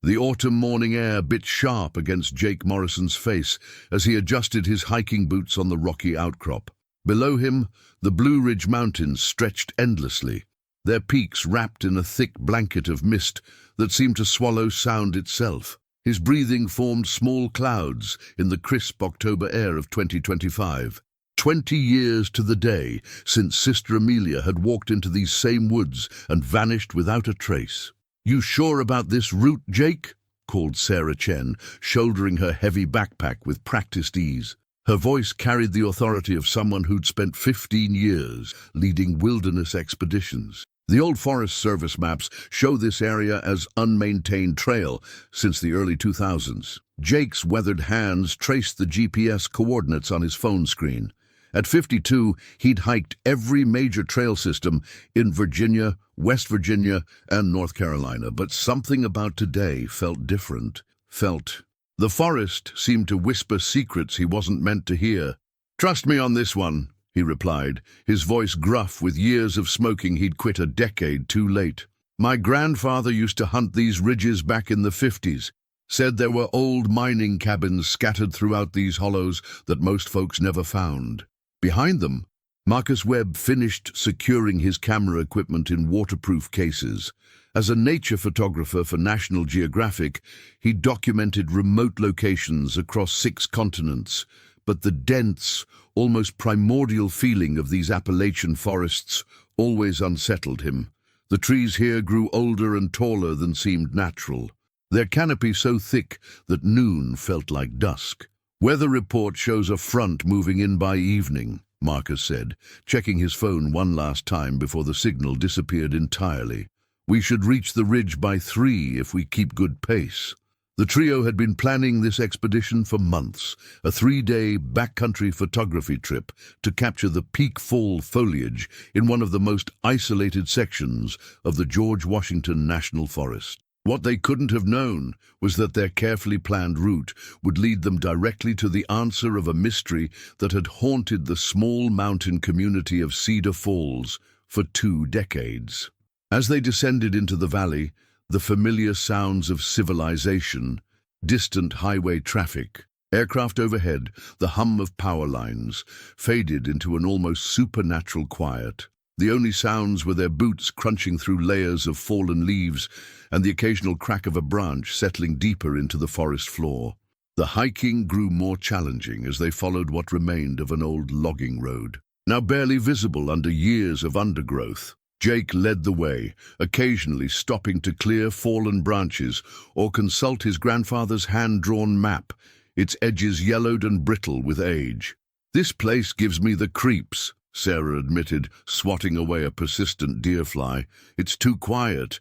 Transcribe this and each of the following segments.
The autumn morning air bit sharp against Jake Morrison's face as he adjusted his hiking boots on the rocky outcrop. Below him, the Blue Ridge Mountains stretched endlessly, their peaks wrapped in a thick blanket of mist that seemed to swallow sound itself. His breathing formed small clouds in the crisp October air of 2025. 20 years to the day since Sister Amelia had walked into these same woods and vanished without a trace. "You sure about this route, Jake?" called Sarah Chen, shouldering her heavy backpack with practiced ease. Her voice carried the authority of someone who'd spent 15 years leading wilderness expeditions. The old Forest Service maps show this area as unmaintained trail since the early 2000s. Jake's weathered hands traced the GPS coordinates on his phone screen. At 52, he'd hiked every major trail system in Virginia, West Virginia, and North Carolina, but something about today felt different. The forest seemed to whisper secrets he wasn't meant to hear. "Trust me on this one," he replied, his voice gruff with years of smoking he'd quit a decade too late. "My grandfather used to hunt these ridges back in the 50s. Said there were old mining cabins scattered throughout these hollows that most folks never found." Behind them, Marcus Webb finished securing his camera equipment in waterproof cases. As a nature photographer for National Geographic, he documented remote locations across 6 continents, but the dense, almost primordial feeling of these Appalachian forests always unsettled him. The trees here grew older and taller than seemed natural, their canopy so thick that noon felt like dusk. "Weather report shows a front moving in by evening," Marcus said, checking his phone one last time before the signal disappeared entirely. "We should reach the ridge by 3 if we keep good pace." The trio had been planning this expedition for months, a 3-day backcountry photography trip to capture the peak fall foliage in one of the most isolated sections of the George Washington National Forest. What they couldn't have known was that their carefully planned route would lead them directly to the answer of a mystery that had haunted the small mountain community of Cedar Falls for 2 decades. As they descended into the valley, the familiar sounds of civilization, distant highway traffic, aircraft overhead, the hum of power lines, faded into an almost supernatural quiet. The only sounds were their boots crunching through layers of fallen leaves and the occasional crack of a branch settling deeper into the forest floor. The hiking grew more challenging as they followed what remained of an old logging road, now barely visible under years of undergrowth. Jake led the way, occasionally stopping to clear fallen branches or consult his grandfather's hand-drawn map, its edges yellowed and brittle with age. "This place gives me the creeps," Sarah admitted, swatting away a persistent deerfly. "It's too quiet."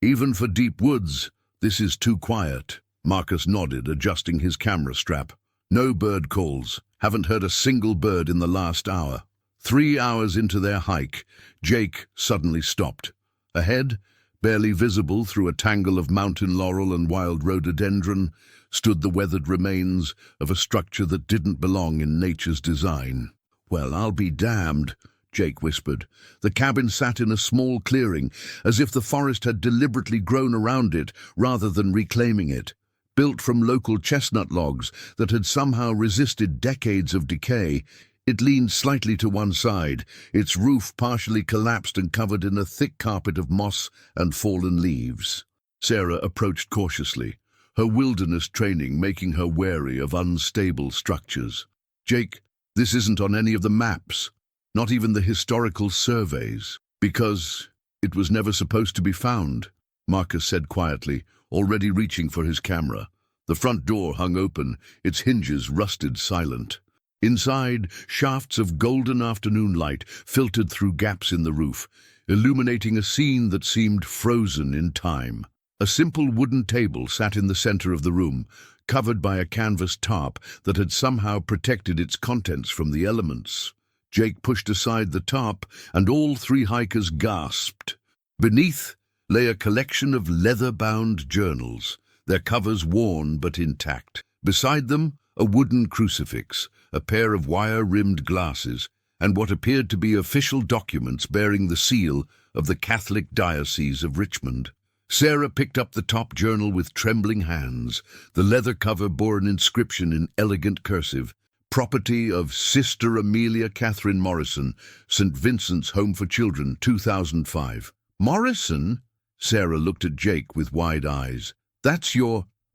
"Even for deep woods, this is too quiet." Marcus nodded, adjusting his camera strap. "No bird calls. Haven't heard a single bird in the last hour." 3 hours into their hike, Jake suddenly stopped. Ahead, barely visible through a tangle of mountain laurel and wild rhododendron, stood the weathered remains of a structure that didn't belong in nature's design. "Well, I'll be damned," Jake whispered. The cabin sat in a small clearing, as if the forest had deliberately grown around it rather than reclaiming it. Built from local chestnut logs that had somehow resisted decades of decay, it leaned slightly to one side, its roof partially collapsed and covered in a thick carpet of moss and fallen leaves. Sarah approached cautiously, her wilderness training making her wary of unstable structures. "Jake, this isn't on any of the maps, not even the historical surveys." "Because it was never supposed to be found," Marcus said quietly, already reaching for his camera. The front door hung open, its hinges rusted silent. Inside, shafts of golden afternoon light filtered through gaps in the roof, illuminating a scene that seemed frozen in time. A simple wooden table sat in the center of the room, covered by a canvas tarp that had somehow protected its contents from the elements. Jake pushed aside the tarp, and all 3 hikers gasped. Beneath lay a collection of leather-bound journals, their covers worn but intact. Beside them, a wooden crucifix, a pair of wire-rimmed glasses, and what appeared to be official documents bearing the seal of the Catholic Diocese of Richmond. Sarah picked up the top journal with trembling hands. The leather cover bore an inscription in elegant cursive. Property of Sister Amelia Catherine Morrison, St. Vincent's Home for Children, 2005. Morrison? Sarah looked at Jake with wide eyes. That's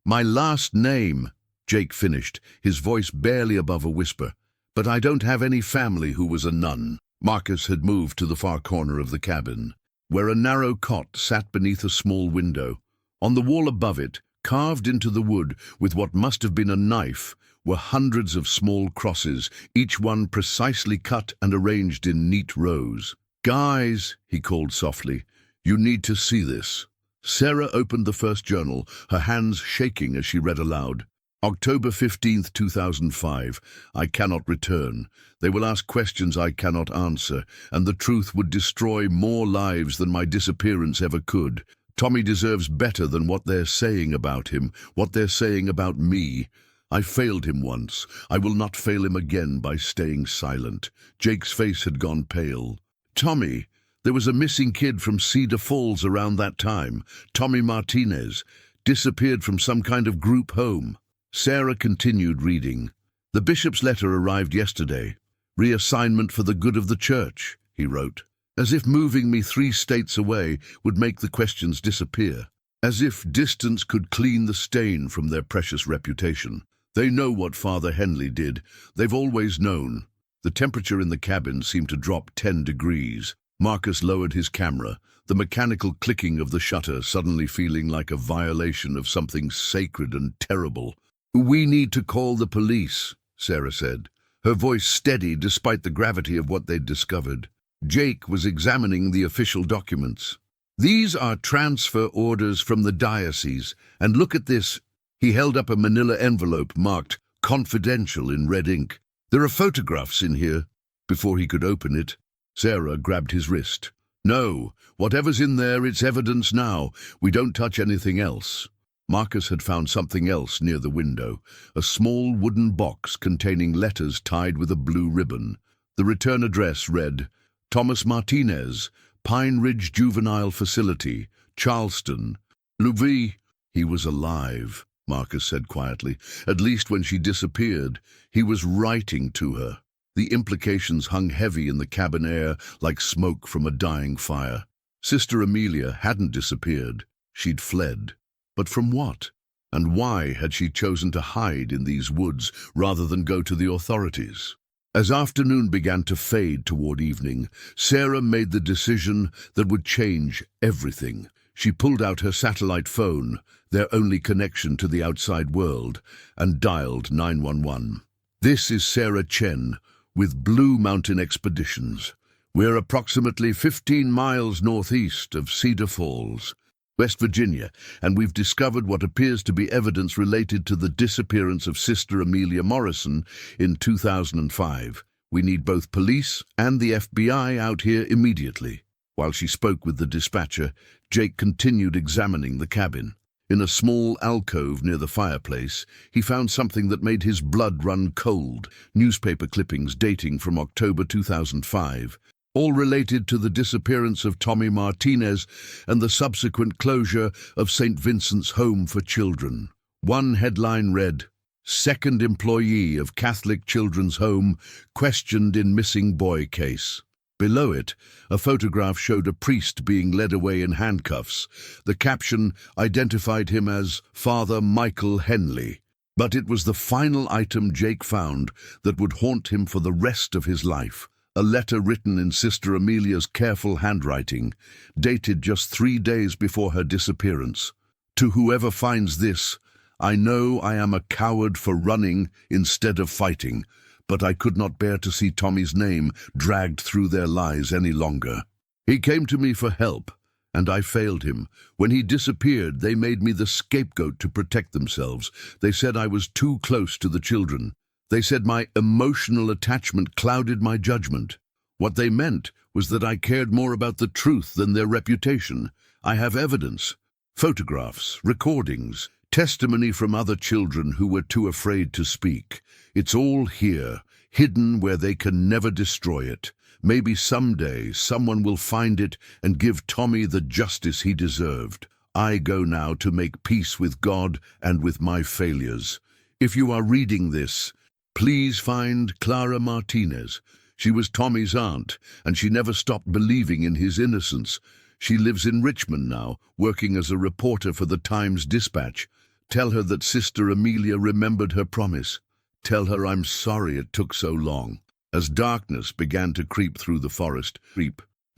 my last name, Jake finished, his voice barely above a whisper. But I don't have any family who was a nun. Marcus had moved to the far corner of the cabin, where a narrow cot sat beneath a small window. On the wall above it, carved into the wood with what must have been a knife, were hundreds of small crosses, each one precisely cut and arranged in neat rows. "Guys," he called softly, "you need to see this." Sarah opened the first journal, her hands shaking as she read aloud. October 15th, 2005. I cannot return. They will ask questions I cannot answer, and the truth would destroy more lives than my disappearance ever could. Tommy deserves better than what they're saying about him, what they're saying about me. I failed him once. I will not fail him again by staying silent. Jake's face had gone pale. Tommy, there was a missing kid from Cedar Falls around that time. Tommy Martinez. Disappeared from some kind of group home. Sarah continued reading. The bishop's letter arrived yesterday. Reassignment for the good of the church, he wrote. As if moving me 3 states away would make the questions disappear. As if distance could clean the stain from their precious reputation. They know what Father Henley did. They've always known. The temperature in the cabin seemed to drop 10 degrees. Marcus lowered his camera, the mechanical clicking of the shutter suddenly feeling like a violation of something sacred and terrible. "We need to call the police," Sarah said, her voice steady despite the gravity of what they'd discovered. Jake was examining the official documents. "These are transfer orders from the diocese, and look at this." He held up a manila envelope marked "Confidential" in red ink. "There are photographs in here." Before he could open it, Sarah grabbed his wrist. "No, whatever's in there, it's evidence now. We don't touch anything else." Marcus had found something else near the window, a small wooden box containing letters tied with a blue ribbon. The return address read, Thomas Martinez, Pine Ridge Juvenile Facility, Charleston. Louis. He was alive, Marcus said quietly. At least when she disappeared, he was writing to her. The implications hung heavy in the cabin air like smoke from a dying fire. Sister Amelia hadn't disappeared. She'd fled. But from what? And why had she chosen to hide in these woods rather than go to the authorities? As afternoon began to fade toward evening, Sarah made the decision that would change everything. She pulled out her satellite phone, their only connection to the outside world, and dialed 911. "This is Sarah Chen with Blue Mountain Expeditions. We're approximately 15 miles northeast of Cedar Falls, West Virginia, and we've discovered what appears to be evidence related to the disappearance of Sister Amelia Morrison in 2005. We need both police and the FBI out here immediately." While she spoke with the dispatcher, Jake continued examining the cabin. In a small alcove near the fireplace, he found something that made his blood run cold, newspaper clippings dating from October 2005. All related to the disappearance of Tommy Martinez and the subsequent closure of St. Vincent's Home for Children. One headline read, "Second employee of Catholic Children's Home questioned in missing boy case." Below it, a photograph showed a priest being led away in handcuffs. The caption identified him as Father Michael Henley. But it was the final item Jake found that would haunt him for the rest of his life. A letter written in Sister Amelia's careful handwriting, dated just 3 days before her disappearance. "To whoever finds this, I know I am a coward for running instead of fighting, but I could not bear to see Tommy's name dragged through their lies any longer. He came to me for help, and I failed him. When he disappeared, they made me the scapegoat to protect themselves. They said I was too close to the children. They said my emotional attachment clouded my judgment. What they meant was that I cared more about the truth than their reputation. I have evidence, photographs, recordings, testimony from other children who were too afraid to speak. It's all here, hidden where they can never destroy it. Maybe someday someone will find it and give Tommy the justice he deserved. I go now to make peace with God and with my failures. If you are reading this, please find Clara Martinez. She was Tommy's aunt, and she never stopped believing in his innocence. She lives in Richmond now, working as a reporter for the Times-Dispatch. Tell her that Sister Amelia remembered her promise. Tell her I'm sorry it took so long. As darkness began to creep through the forest,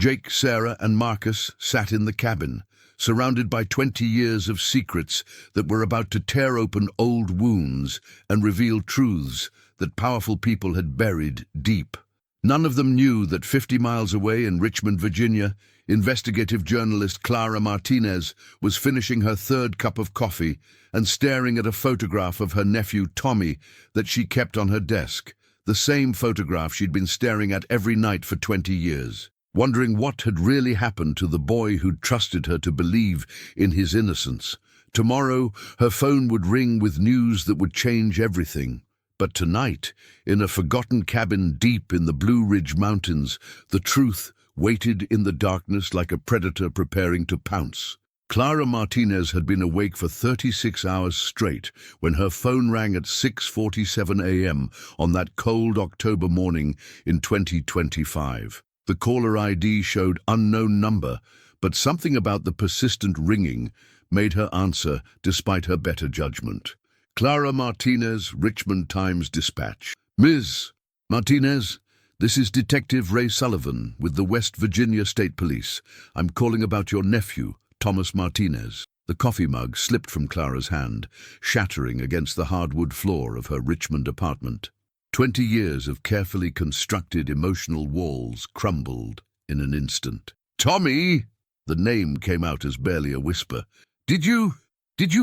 Jake, Sarah, and Marcus sat in the cabin, surrounded by 20 years of secrets that were about to tear open old wounds and reveal truths that powerful people had buried deep. None of them knew that 50 miles away in Richmond, Virginia, investigative journalist Clara Martinez was finishing her third cup of coffee and staring at a photograph of her nephew Tommy that she kept on her desk, the same photograph she'd been staring at every night for 20 years, wondering what had really happened to the boy who'd trusted her to believe in his innocence. Tomorrow, her phone would ring with news that would change everything. But tonight, in a forgotten cabin deep in the Blue Ridge Mountains, the truth waited in the darkness like a predator preparing to pounce. Clara Martinez had been awake for 36 hours straight when her phone rang at 6:47 a.m. on that cold October morning in 2025. The caller ID showed unknown number, but something about the persistent ringing made her answer despite her better judgment. Clara Martinez, Richmond Times-Dispatch. Ms. Martinez, this is Detective Ray Sullivan with the West Virginia State Police. I'm calling about your nephew, Thomas Martinez. The coffee mug slipped from Clara's hand, shattering against the hardwood floor of her Richmond apartment. 20 years of carefully constructed emotional walls crumbled in an instant. Tommy! The name came out as barely a whisper. Did you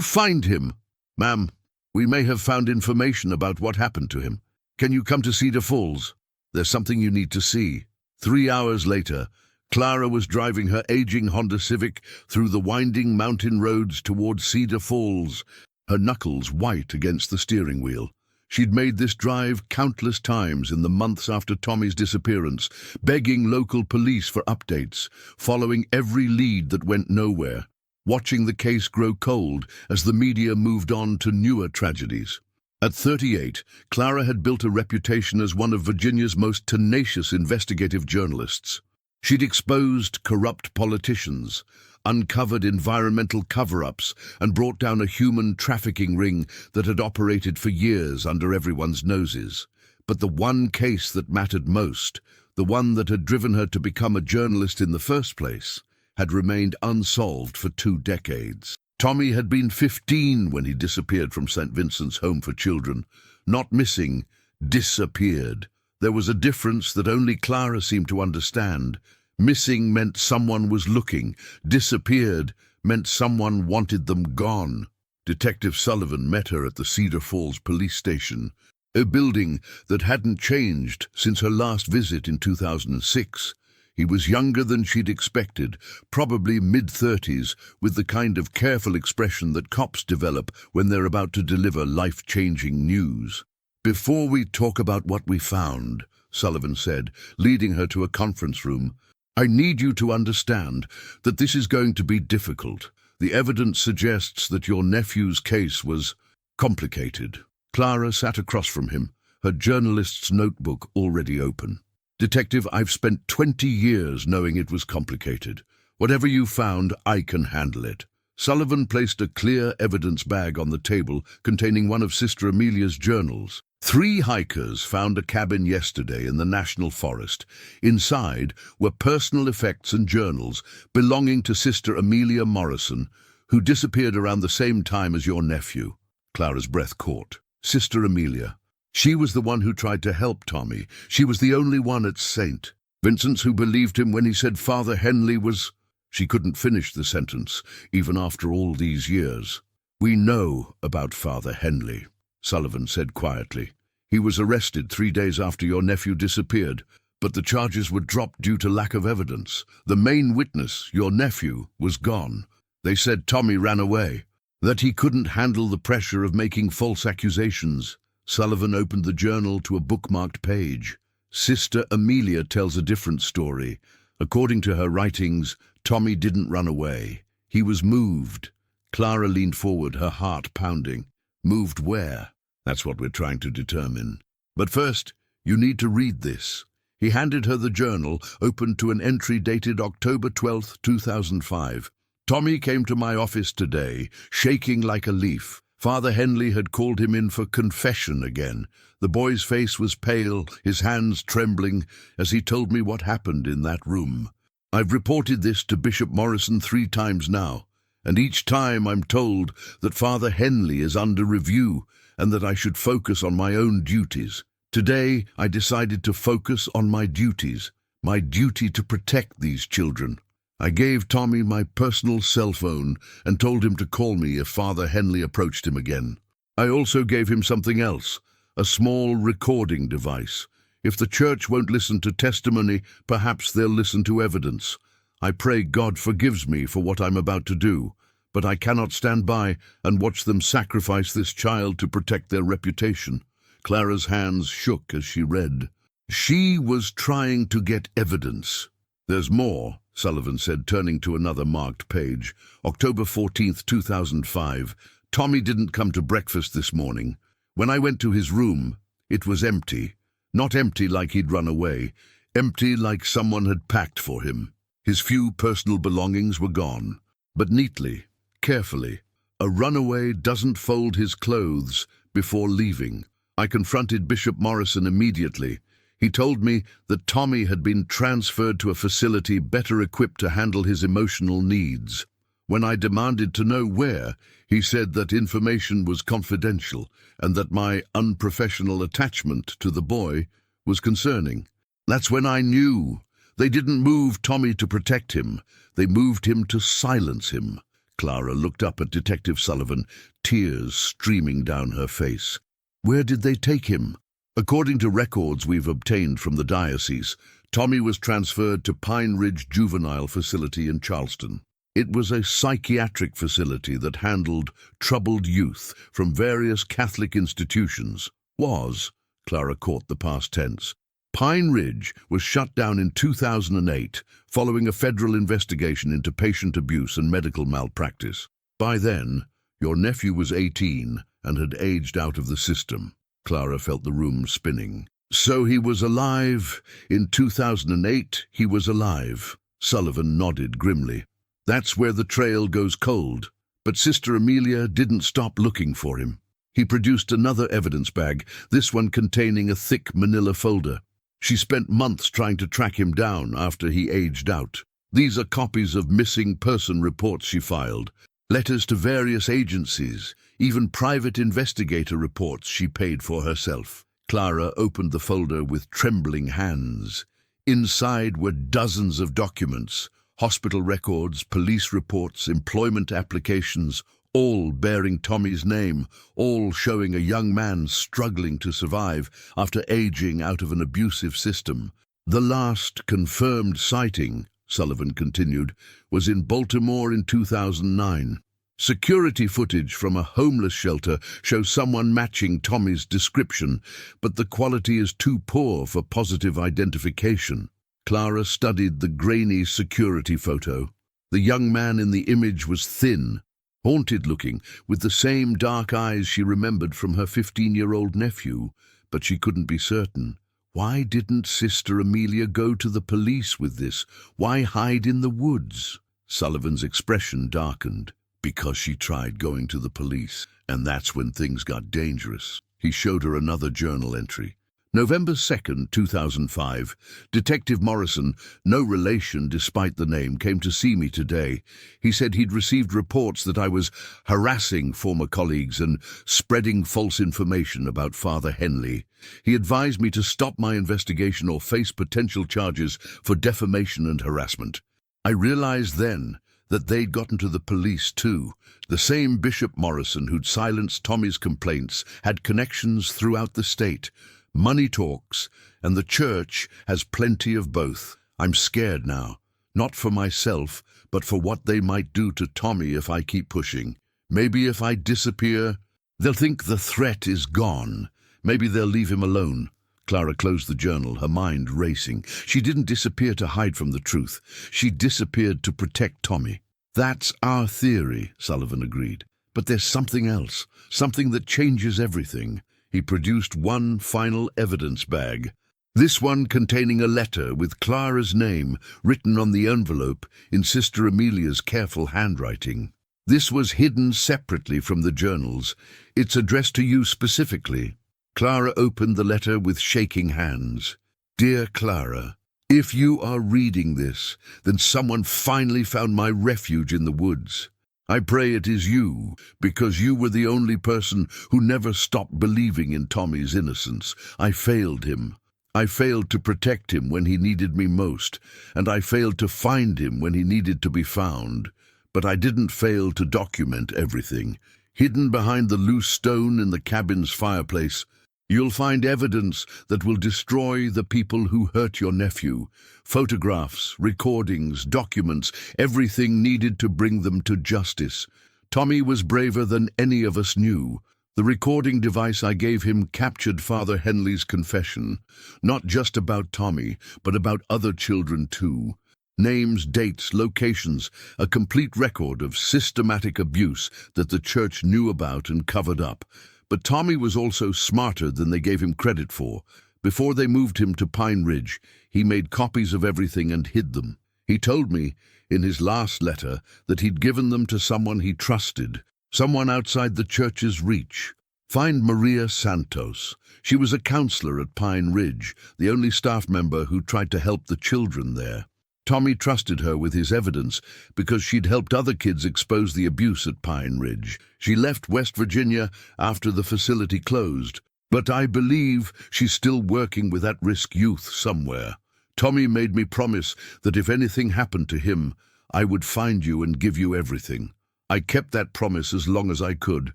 find him? Ma'am, we may have found information about what happened to him. Can you come to Cedar Falls? There's something you need to see. 3 hours later, Clara was driving her aging Honda Civic through the winding mountain roads toward Cedar Falls, her knuckles white against the steering wheel. She'd made this drive countless times in the months after Tommy's disappearance, begging local police for updates, following every lead that went nowhere, watching the case grow cold as the media moved on to newer tragedies. At 38, Clara had built a reputation as one of Virginia's most tenacious investigative journalists. She'd exposed corrupt politicians, uncovered environmental cover-ups, and brought down a human trafficking ring that had operated for years under everyone's noses. But the one case that mattered most, the one that had driven her to become a journalist in the first place, had remained unsolved for 2 decades. Tommy had been 15 when he disappeared from St. Vincent's Home for Children. Not missing, disappeared. There was a difference that only Clara seemed to understand. Missing meant someone was looking. Disappeared meant someone wanted them gone. Detective Sullivan met her at the Cedar Falls police station, a building that hadn't changed since her last visit in 2006. He was younger than she'd expected, probably mid-30s, with the kind of careful expression that cops develop when they're about to deliver life-changing news. Before we talk about what we found, Sullivan said, leading her to a conference room, I need you to understand that this is going to be difficult. The evidence suggests that your nephew's case was complicated. Clara sat across from him, her journalist's notebook already open. Detective, I've spent 20 years knowing it was complicated. Whatever you found, I can handle it. Sullivan placed a clear evidence bag on the table containing one of Sister Amelia's journals. 3 hikers found a cabin yesterday in the National Forest. Inside were personal effects and journals belonging to Sister Amelia Morrison, who disappeared around the same time as your nephew. Clara's breath caught. Sister Amelia. She was the one who tried to help Tommy. She was the only one at St. Vincent's who believed him when he said Father Henley was... She couldn't finish the sentence, even after all these years. We know about Father Henley, Sullivan said quietly. He was arrested 3 days after your nephew disappeared, but the charges were dropped due to lack of evidence. The main witness, your nephew, was gone. They said Tommy ran away, that he couldn't handle the pressure of making false accusations. Sullivan opened the journal to a bookmarked page. Sister Amelia tells a different story. According to her writings, Tommy didn't run away. He was moved. Clara leaned forward, her heart pounding. Moved where? That's what we're trying to determine. But first, you need to read this. He handed her the journal, opened to an entry dated October 12th, 2005. Tommy came to my office today, shaking like a leaf. Father Henley had called him in for confession again. The boy's face was pale, his hands trembling, as he told me what happened in that room. I've reported this to Bishop Morrison 3 times now, and each time I'm told that Father Henley is under review and that I should focus on my own duties. Today, I decided to focus on my duties, my duty to protect these children. I gave Tommy my personal cell phone and told him to call me if Father Henley approached him again. I also gave him something else, a small recording device. If the church won't listen to testimony, perhaps they'll listen to evidence. I pray God forgives me for what I'm about to do, but I cannot stand by and watch them sacrifice this child to protect their reputation. Clara's hands shook as she read. She was trying to get evidence. There's more, Sullivan said, turning to another marked page. October 14th, 2005. Tommy didn't come to breakfast this morning. When I went to his room, it was empty. Not empty like he'd run away, empty like someone had packed for him. His few personal belongings were gone, but neatly, carefully. A runaway doesn't fold his clothes before leaving. I confronted Bishop Morrison immediately. He told me that Tommy had been transferred to a facility better equipped to handle his emotional needs. When I demanded to know where, he said that information was confidential and that my unprofessional attachment to the boy was concerning. That's when I knew. They didn't move Tommy to protect him. They moved him to silence him. Clara looked up at Detective Sullivan, tears streaming down her face. Where did they take him? According to records we've obtained from the diocese, Tommy was transferred to Pine Ridge Juvenile Facility in Charleston. It was a psychiatric facility that handled troubled youth from various Catholic institutions. Clara caught the past tense. Pine Ridge was shut down in 2008 following a federal investigation into patient abuse and medical malpractice. By then, your nephew was 18 and had aged out of the system. Clara felt the room spinning. So he was alive. In 2008, he was alive. Sullivan nodded grimly. That's where the trail goes cold. But Sister Amelia didn't stop looking for him. He produced another evidence bag, this one containing a thick manila folder. She spent months trying to track him down after he aged out. These are copies of missing person reports she filed, letters to various agencies, even private investigator reports she paid for herself. Clara opened the folder with trembling hands. Inside were dozens of documents, hospital records, police reports, employment applications, all bearing Tommy's name, all showing a young man struggling to survive after aging out of an abusive system. The last confirmed sighting, Sullivan continued, was in Baltimore in 2009. Security footage from a homeless shelter shows someone matching Tommy's description, but the quality is too poor for positive identification. Clara studied the grainy security photo. The young man in the image was thin, haunted-looking, with the same dark eyes she remembered from her 15-year-old nephew, but she couldn't be certain. Why didn't Sister Amelia go to the police with this? Why hide in the woods? Sullivan's expression darkened. Because she tried going to the police, and that's when things got dangerous. He showed her another journal entry. November 2nd, 2005. Detective Morrison, no relation despite the name, came to see me today. He said he'd received reports that I was harassing former colleagues and spreading false information about Father Henley. He advised me to stop my investigation or face potential charges for defamation and harassment. I realized then that they'd gotten to the police too. The same Bishop Morrison who'd silenced Tommy's complaints had connections throughout the state. Money talks, and the church has plenty of both. I'm scared now, not for myself, but for what they might do to Tommy if I keep pushing. Maybe if I disappear, they'll think the threat is gone. Maybe they'll leave him alone. Clara closed the journal, her mind racing. She didn't disappear to hide from the truth. She disappeared to protect Tommy. That's our theory, Sullivan agreed. But there's something else, something that changes everything. He produced one final evidence bag. This one containing a letter with Clara's name written on the envelope in Sister Amelia's careful handwriting. This was hidden separately from the journals. It's addressed to you specifically. Clara opened the letter with shaking hands. Dear Clara, if you are reading this, then someone finally found my refuge in the woods. I pray it is you, because you were the only person who never stopped believing in Tommy's innocence. I failed him. I failed to protect him when he needed me most, and I failed to find him when he needed to be found. But I didn't fail to document everything. Hidden behind the loose stone in the cabin's fireplace, you'll find evidence that will destroy the people who hurt your nephew. Photographs, recordings, documents, everything needed to bring them to justice. Tommy was braver than any of us knew. The recording device I gave him captured Father Henley's confession, not just about Tommy, but about other children too. Names, dates, locations, a complete record of systematic abuse that the church knew about and covered up. But Tommy was also smarter than they gave him credit for. Before they moved him to Pine Ridge, he made copies of everything and hid them. He told me, in his last letter, that he'd given them to someone he trusted, someone outside the church's reach. Find Maria Santos. She was a counselor at Pine Ridge, the only staff member who tried to help the children there. Tommy trusted her with his evidence because she'd helped other kids expose the abuse at Pine Ridge. She left West Virginia after the facility closed, but I believe she's still working with at-risk youth somewhere. Tommy made me promise that if anything happened to him, I would find you and give you everything. I kept that promise as long as I could,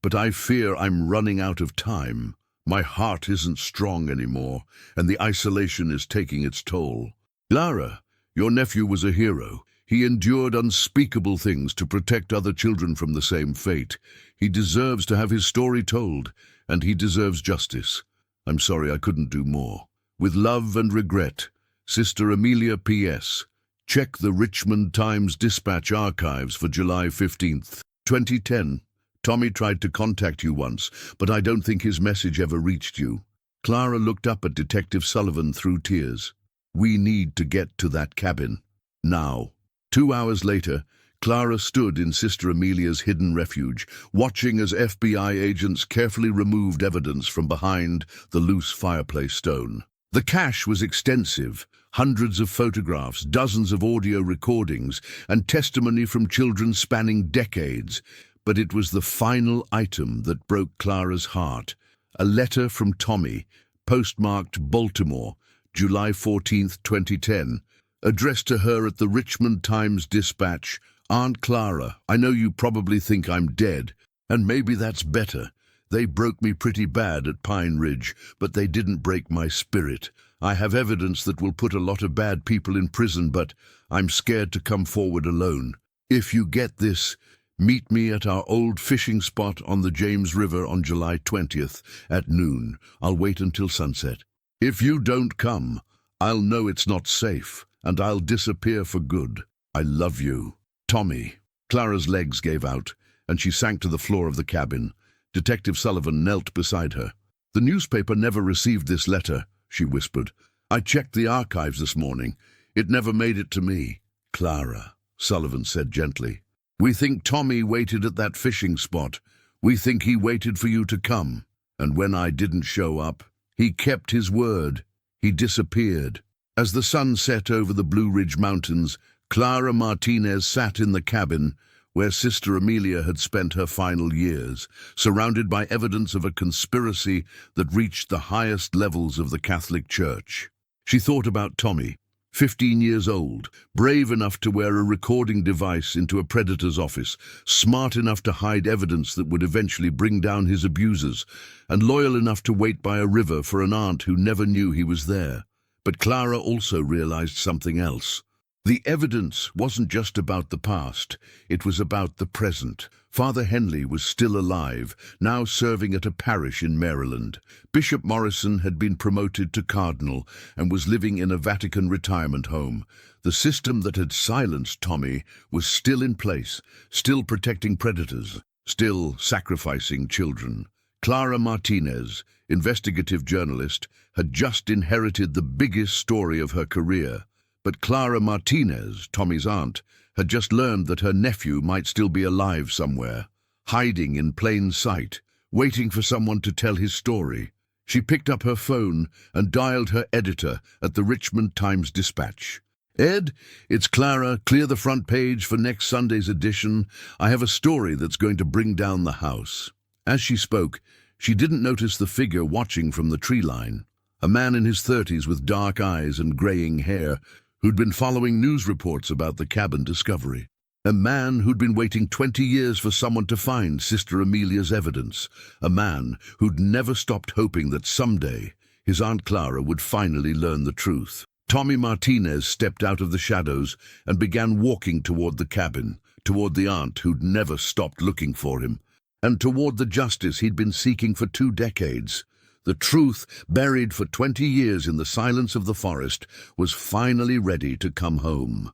but I fear I'm running out of time. My heart isn't strong anymore, and the isolation is taking its toll. Clara, your nephew was a hero. He endured unspeakable things to protect other children from the same fate. He deserves to have his story told, and he deserves justice. I'm sorry I couldn't do more. With love and regret, Sister Amelia P.S. Check the Richmond Times-Dispatch archives for July 15th, 2010. Tommy tried to contact you once, but I don't think his message ever reached you. Clara looked up at Detective Sullivan through tears. We need to get to that cabin. Now. 2 hours later, Clara stood in Sister Amelia's hidden refuge, watching as FBI agents carefully removed evidence from behind the loose fireplace stone. The cache was extensive, hundreds of photographs, dozens of audio recordings, and testimony from children spanning decades. But it was the final item that broke Clara's heart. A letter from Tommy, postmarked Baltimore, July 14, 2010, addressed to her at the Richmond Times-Dispatch. Aunt Clara, I know you probably think I'm dead, and maybe that's better. They broke me pretty bad at Pine Ridge, but they didn't break my spirit. I have evidence that will put a lot of bad people in prison, but I'm scared to come forward alone. If you get this, meet me at our old fishing spot on the James River on July 20th at noon. I'll wait until sunset. If you don't come, I'll know it's not safe, and I'll disappear for good. I love you. Tommy. Clara's legs gave out, and she sank to the floor of the cabin. Detective Sullivan knelt beside her. The newspaper never received this letter, she whispered. I checked the archives this morning. It never made it to me. Clara, Sullivan said gently. We think Tommy waited at that fishing spot. We think he waited for you to come. And when I didn't show up, he kept his word. He disappeared. As the sun set over the Blue Ridge Mountains, Clara Martinez sat in the cabin where Sister Amelia had spent her final years, surrounded by evidence of a conspiracy that reached the highest levels of the Catholic Church. She thought about Tommy, 15 years old, brave enough to wear a recording device into a predator's office, smart enough to hide evidence that would eventually bring down his abusers, and loyal enough to wait by a river for an aunt who never knew he was there. But Clara also realized something else. The evidence wasn't just about the past, it was about the present. Father Henley was still alive, now serving at a parish in Maryland. Bishop Morrison had been promoted to cardinal and was living in a Vatican retirement home. The system that had silenced Tommy was still in place, still protecting predators, still sacrificing children. Clara Martinez, investigative journalist, had just inherited the biggest story of her career. But Clara Martinez, Tommy's aunt, had just learned that her nephew might still be alive somewhere, hiding in plain sight, waiting for someone to tell his story. She picked up her phone and dialed her editor at the Richmond Times-Dispatch. "Ed, it's Clara. Clear the front page for next Sunday's edition. I have a story that's going to bring down the house." As she spoke, she didn't notice the figure watching from the tree line. A man in his 30s with dark eyes and graying hair, who'd been following news reports about the cabin discovery. A man who'd been waiting 20 years for someone to find Sister Amelia's evidence. A man who'd never stopped hoping that someday his Aunt Clara would finally learn the truth. Tommy Martinez stepped out of the shadows and began walking toward the cabin, toward the aunt who'd never stopped looking for him, and toward the justice he'd been seeking for 2 decades. The truth, buried for 20 years in the silence of the forest, was finally ready to come home.